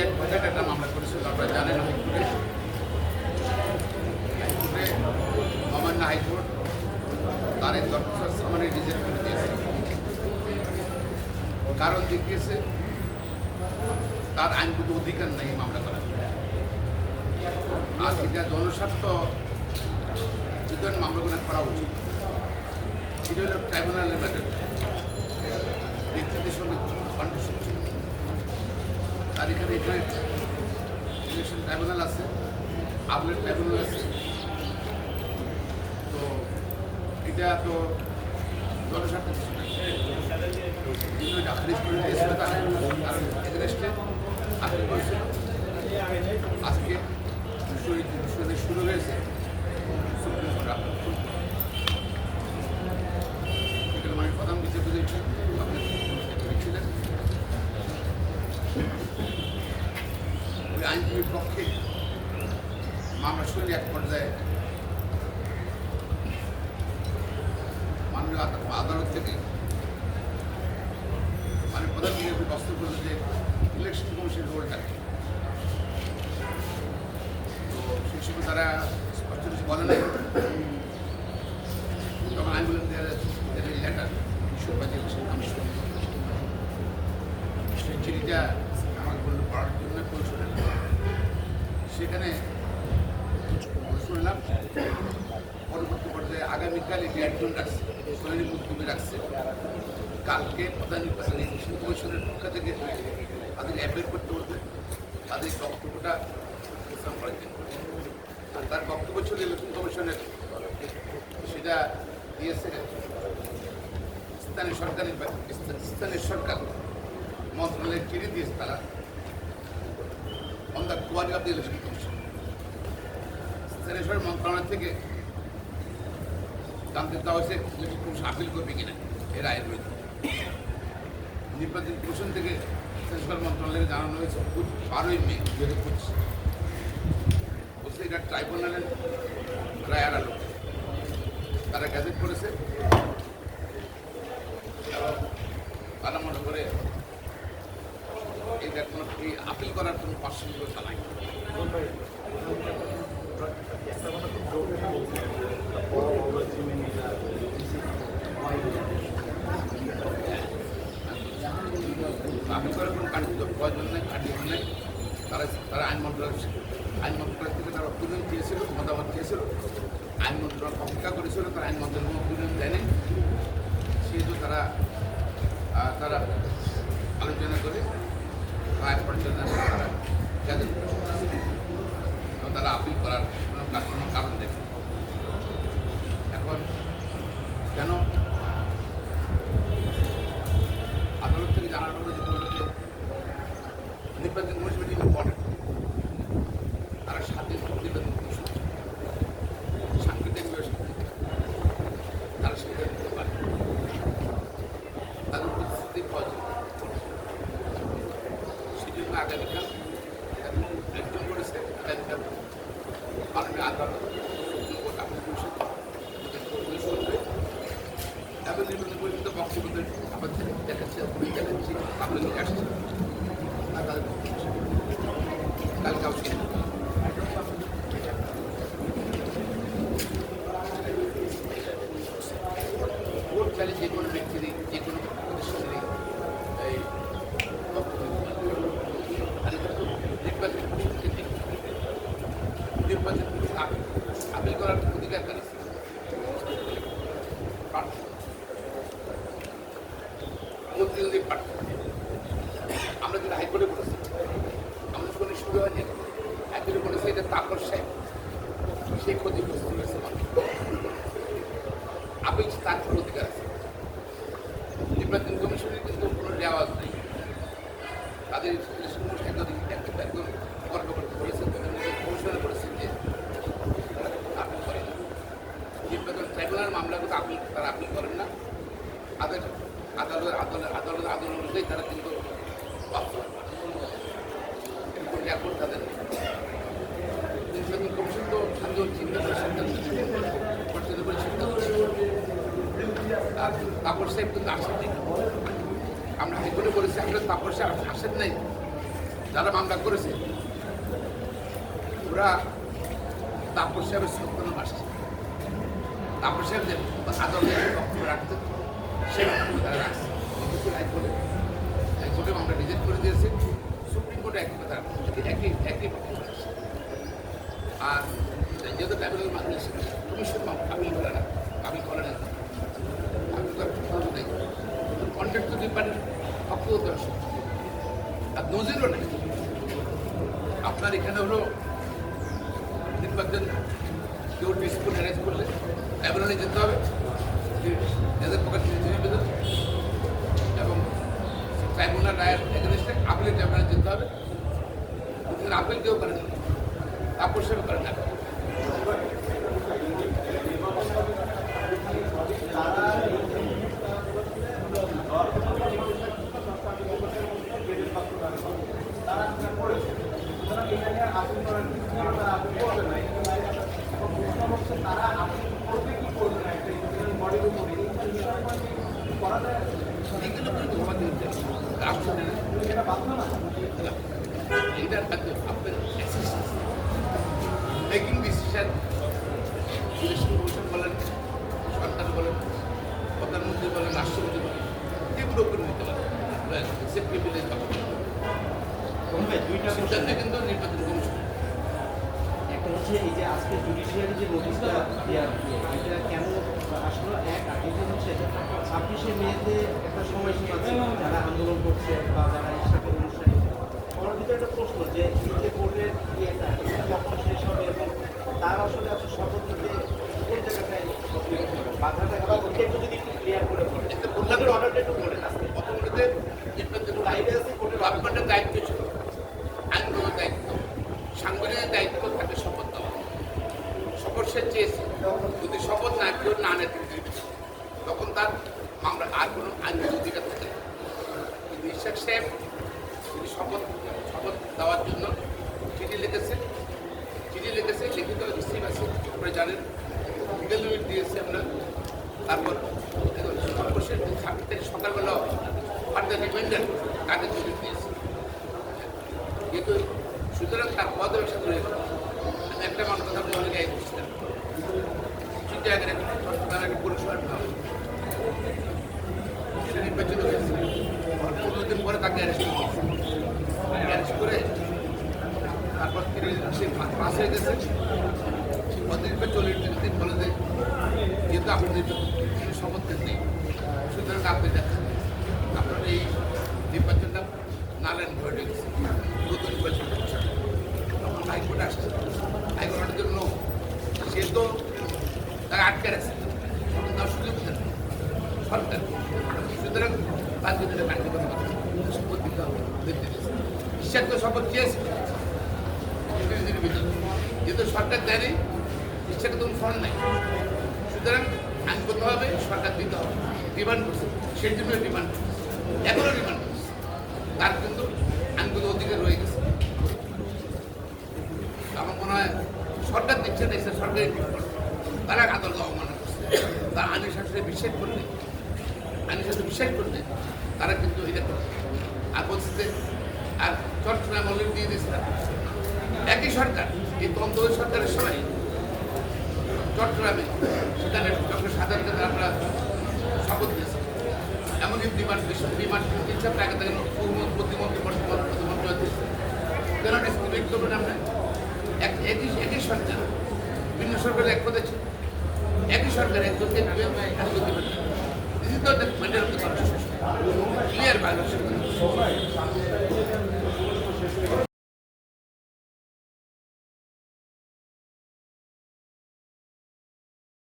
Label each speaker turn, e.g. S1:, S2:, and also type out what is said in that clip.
S1: একটা মামলা করেছিল, আপনারা জানেন। হাইকোর্টে অমান্য হাইকোর্ট তারেক ডক্টর সামানে রিজেক্ট করে দিয়েছে। কারণ দেখিয়েছে তার আইনগত অধিকার নেই মামলা করার। আর এটা জনস্বার্থ যদি মামলাগুলো করা উচিত, এটা হল ট্রাইব্যুনালের ম্যাটার, ব্যক্তিদের সঙ্গে কন্ডিশন ছিল। তার এখানে ইলেকশন ট্রাইব্যুনাল আছে, আপলেট ট্রাইব্যুনাল আছে। তো এটা তো জনস্বার্থ কিছু নেই। খারিজ করে দিয়েছিল তারা, কারণ এগেনস্টে আপিল করেছিল। আজকে শুরু হয়েছে সুপ্রিম কোর্ট আপিল। এখানে মানে প্রধান বিচারপতি আপনি ছিলেন, ওই আইনজীবীর পক্ষে মামলা শুনে এক পর্যায়ে মাননীয় আদালত থেকে মানে প্রধান বিচারপতি প্রস্তুত করলো যে ইলেকশন কমিশনের রোলটা। তো সেই সময় তারা স্পষ্ট কিছু বলে নাই। তখন আমি বললাম লেটার ইস্যু বা ইলেকশন কমিশন, সেই চিঠিটা আমাকে বললো পড়ার জন্য পরিষদের। সেখানে শুনলাম পরবর্তী পর্যায়ে আগামীকাল এটি একজন রাখছে, সোহেলি মুক্তবি রাখছে। কালকে প্রধান নির্বাচন কমিশনের পক্ষ থেকে তাদের অ্যাপিল করতে বলবে, তাদের বক্তব্যটা বিশ্রাম করার জন্য। আর তার বক্তব্য ছিল ইলেকশন কমিশনের, সেটা দিয়েছে স্থানীয় সরকার মন্ত্রণালয়ের চিঠি দিয়েছে তারা on the query of the election commission. স্থানীয় সরকার মন্ত্রণালয় থেকে জানতে দেওয়া হয়েছে ইলেকশন কমিশন আপিল করবে কিনা এর রায়ের বিরুদ্ধে। নির্বাচন কমিশন থেকে স্থানীয় মন্ত্রণালয়কে জানানো হয়েছে 12ই মে 2025। বলছে এটা ট্রাইব্যুনালের রায়ের আলো তারা গ্যাজেট করেছে। তারা মনে করে এটা কোনো আপিল করার কোনো প্রাসঙ্গিকতা নাই। আপিল করার কোনো প্রয়োজন নেই, কার্যক্রম নেই। তারা আইন মন্ত্রণালয় থেকে তারা অপিনিয়ন চেয়েছিল, মতামত চেয়েছিল। আইন মন্ত্রণালয় অপেক্ষা করেছিল, তারা আইন মন্ত্রণালয় অপিনিয়ন দেয়নি। সেহেতু তারা আলোচনা করে রায় পর্যন্ত তারা আপিল করার কোনো কারণ দেখে। এখন কেন আদালত থেকে জানানো হলো যে নির্বাচন কমিশন ইম্পর্টেন্ট, তারা স্বাধীন নির্বাচন কমিশন সাংবিধানিক তারা সেটা দিতে পারে, তাদের উপস্থিতি প্রয়োজন। সেজন্য আগামীকাল একজন করেছে, আগামীকাল মাননীয় আদালত সুপ্রিম কোর্ট আপিল কমিশন শুনবে এবং নির্বাচন পর্যন্ত বক্তব্য আমাদের দেখাচ্ছে আপনাদের নিয়ে আসছে আর তাদের কালকে আসছে। ভোট চাইলে যে কোনো ব্যক্তিরই, যে কোনো প্রতিষ্ঠানেরই এই বক্তব্য নির্বাচন আপিল করার অধিকার কার আছে? প্রতিনিধি প্রার্থী। আমরা যেটা হাইকোর্টে বলেছি, আমাদের কোনো শুরু হয়নি। হাইকোর্টে বলেছে এটা তাপর সাহেব, সেই ক্ষতিগ্রস্ত হয়েছে। আপিল তার কোনো অধিকার আছে। নির্বাচন কমিশনের কিন্তু কোনো রেওয়াজ নেই। তাদের একদম গর্ব করতে বলেছেন, কমিশনে বলেছেন যে আপিল করেন না। নির্বাচন ট্রাইব্যুনাল মামলাগুলো তারা আপিল করেন না। আদালত অনুযায়ী তারা কিন্তু এখন তাদের নির্বাচন কমিশন তো সুন্দর চিন্তা করে সিদ্ধান্ত আর তাপর সাহেব কিন্তু আসেন নাই। আমরা হাইকোর্টে বলেছি আসলে তাপর সাহেব আসেন নাই, যারা মামলা করেছে ওরা তাপস সাহেবের সন্তান আসছে। তাপস সাহেব যে আদালতের বক্তব্য রাখতে সেই বক্তব্য তারা রাখছে। কিন্তু হাইকোর্টে মামলা রিজেক্ট করে দিয়েছে, সুপ্রিম কোর্টে একই কথা একই বক্তব্য রাখছে। আর যেহেতু ট্রাইব্যুনাল মামলা কমিশন আপিল করে না, আপিল করে না, আপিল করার সুযোগ নেই। কন্ট্রাক্ট তো ডিপার্টমেন্ট অক্ষত আসে আর নজিরও নেই। আপনার এখানে হলো নির্বাচন কেউ ডিসপুট অ্যারেঞ্জ করলে ট্রাইব্যুনালে যেতে হবে, এদের পক্ষে নিবেদন এবং ট্রাইব্যুনাল রায়ের এগেনস্টে আপিলের ট্রাইব্যুনালে যেতে হবে। আপিল কেউ করেন না, তাপস সাহেব করেন না। মেকিং ডিসিশন ইলেকশন কমিশন বলেন, সরকার বলেন, প্রধানমন্ত্রী বলেন, রাষ্ট্রপতি বলেন, এগুলো করে নিতে পারে সিদ্ধান্তে কিন্তু নির্বাচন কমিশন।
S2: একটা হচ্ছে এই যে আজকে জুডিশিয়ারি যে নোটিশটা দেওয়ার এটা কেন আসলে এক আগে হচ্ছে 26শে মেতে একটা সময়সীমা আছে যারা আন্দোলন করছে বা যারা ইচ্ছাকে অনুষ্ঠানে আমার ভিতরে একটা প্রশ্ন যে এই যে কোর্টের ইয়েটা কখন শেষ হবে এবং তার আসলে আছে শপথ নিতে কোন জায়গাটায় বাধাটা ওকে একটু যদি একটু ক্লিয়ার করে বলেন
S1: এতে বললাম
S2: অর্ডারটা একটু বলেন আজকে
S1: প্রথমটাতে নির্বাচন গভর্নমেন্টের দায়িত্ব ছিল, আইনগত দায়িত্ব, সাংবিধানিক দায়িত্ব তাকে শপথ দেওয়া। শপথ সে চেয়েছে, যদি শপথ না কেউ না নেয় তখন তার মামলা আর কোনো আইনগত অধিকার থাকে না। কিন্তু ইশাক সাহেব তিনি শপথ দেওয়ার জন্য চিঠি লিখেছে, লিখিত রিসিভ আছে, আপনারা জানেন, লিগেল লিমিট দিয়েছে আমরা। তারপর সর্বশেষ 26 তারিখ সকালবেলা ফার্দার রিমাইন্ডার কাজের জন্য দিয়েছে। কিন্তু সুতরাং তার পদ ব্যবসা করে আমি একটা মানুষ কথা বলে অনেক গায়ে দিচ্ছিলাম, ঠিক জায়গায় তার একটা পরিষেবা সে নির্বাচিত হয়েছে। 15 দিন পরে তাকে অ্যারেস্ট করে তারপর সে পাস হয়ে গেছে। সে পদে চলে দিন বলে যে যেহেতু আপনাদের শপথ নেই, সুতরাং আপনি দেখেন আপনার এই নির্বাচনটা নালেন ভয় গেছে, নতুন নির্বাচন তখন হাইকোর্টে আসছে। হাইকোর্টের জন্য সে তো তাকে আটকে রাখছে, তখন তার সুযোগ দেন সরকার, সুতরাং তার জন্য এটা কার্যকর শপথ দিতে হবে। ঈশ্বর তো শপথ চেয়েছে ভিতরে, যেহেতু সরকার দেয়নি ইচ্ছাকে তো ফন্ড নাই, সুতরাং আইনগতভাবে সরকার দিতে হবে। ডিমান্ড করছে, সেই জন্য ডিমান্ড করছে, এখনও ডিমান্ড করছে, তার কিন্তু আইনগত অধিকার রয়ে গেছে। আমার মনে হয় সরকার দিচ্ছে না, এসে সরকারি তারা আদালত অবমাননা করছে। তারা আইনের শাসনে বিশ্বাস করলে, তারা কিন্তু এটা করছে। আর বলছে যে আর চট্টগ্রাম অলরেডি দিয়ে দিচ্ছে না, একই সরকার এই দ্বন্দ্ব সরকারের সময় চট্টগ্রামে সেখানে ডক্টর সাধারণ আমরা শপথ দিয়েছি। এমনকি বিমান 3 সপ্তাহ আগে থেকে প্রতিমন্ত্রী বর্তমান প্রধানমন্ত্রী হচ্ছে কেন ডিসক্রিমিনেট করবেন আমরা? একই সরকার, ভিন্ন সরকারের এক পদে ছিল, একই সরকার একজনকে ক্লিয়ার ভায়োলেশন।